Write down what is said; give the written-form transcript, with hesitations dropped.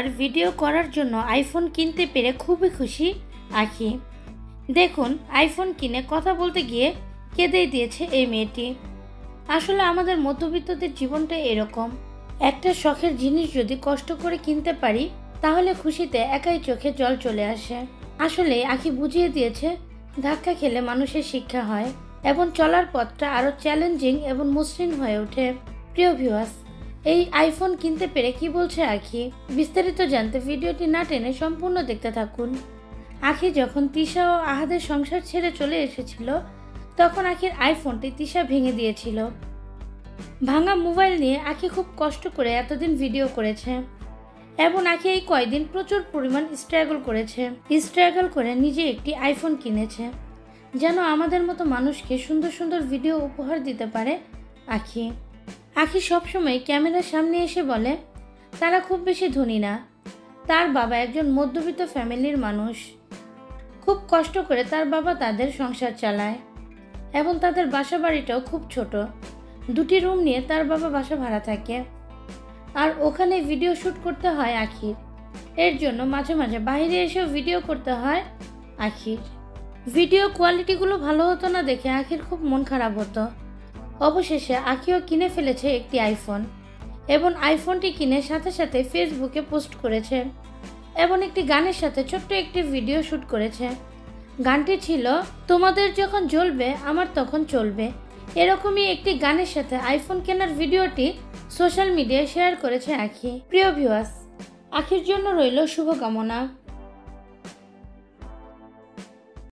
প্রথমবার ভিডিও করার জন্য আইফোন কিনতে পেরে খুবই খুশি আঁখি। দেখুন, আইফোন কিনে কথা বলতে গিয়ে কেঁদেই দিয়েছে এই মেয়েটি। আসলে আমাদের মধ্যবিত্তদের জীবনটা এরকম, একটা শখের জিনিস যদি কষ্ট করে কিনতে পারি তাহলে খুশিতে একাই চোখে জল চলে আসে। আসলে আঁখি বুঝিয়ে দিয়েছে ধাক্কা খেলে মানুষের শিক্ষা হয় এবং চলার পথটা আরো চ্যালেঞ্জিং এবং মসৃণ হয়ে ওঠে। প্রিয় ভিউয়ার্স, এই আইফোন কিনতে পেরে কি বলছে আঁখি, বিস্তারিত জানতে ভিডিওটি না টেনে সম্পূর্ণ দেখতে থাকুন। আঁখি যখন তিশা ও আহাদের সংসার ছেড়ে চলে এসেছিল তখন আঁখির আইফোনটি তিশা ভেঙে দিয়েছিল। ভাঙা মোবাইল নিয়ে আঁখি খুব কষ্ট করে এতদিন ভিডিও করেছে এবং আঁখি এই কয়দিন প্রচুর পরিমাণ স্ট্রাগল করে নিজে একটি আইফোন কিনেছে যেন আমাদের মতো মানুষকে সুন্দর সুন্দর ভিডিও উপহার দিতে পারে আঁখি। আঁখি সবসময় ক্যামেরার সামনে এসে বলে তারা খুব বেশি ধনী না, তার বাবা একজন মধ্যবিত্ত ফ্যামিলির মানুষ, খুব কষ্ট করে তার বাবা তাদের সংসার চালায় এবং তাদের বাসা বাড়িটাও খুব ছোট, 2টি রুম নিয়ে তার বাবা বাসা ভাড়া থাকে আর ওখানে ভিডিও শ্যুট করতে হয় আঁখির। এর জন্য মাঝে মাঝে বাইরে এসেও ভিডিও করতে হয় আঁখির। ভিডিও কোয়ালিটিগুলো ভালো হতো না দেখে আঁখির খুব মন খারাপ হতো। অবশেষে আঁখিও কিনে ফেলেছে একটি আইফোন এবং আইফোনটি কিনে সাথে সাথে ফেসবুকে পোস্ট করেছে এবং একটি গানের সাথে ছোট্ট একটি ভিডিও শ্যুট করেছে। গানটি ছিল তোমাদের যখন জ্বলবে আমার তখন চলবে। এরকমই একটি গানের সাথে আইফোন কেনার ভিডিওটি সোশ্যাল মিডিয়ায় শেয়ার করেছে আঁখি। প্রিয় ভিউয়ার্স, আঁখির জন্য রইল শুভকামনা।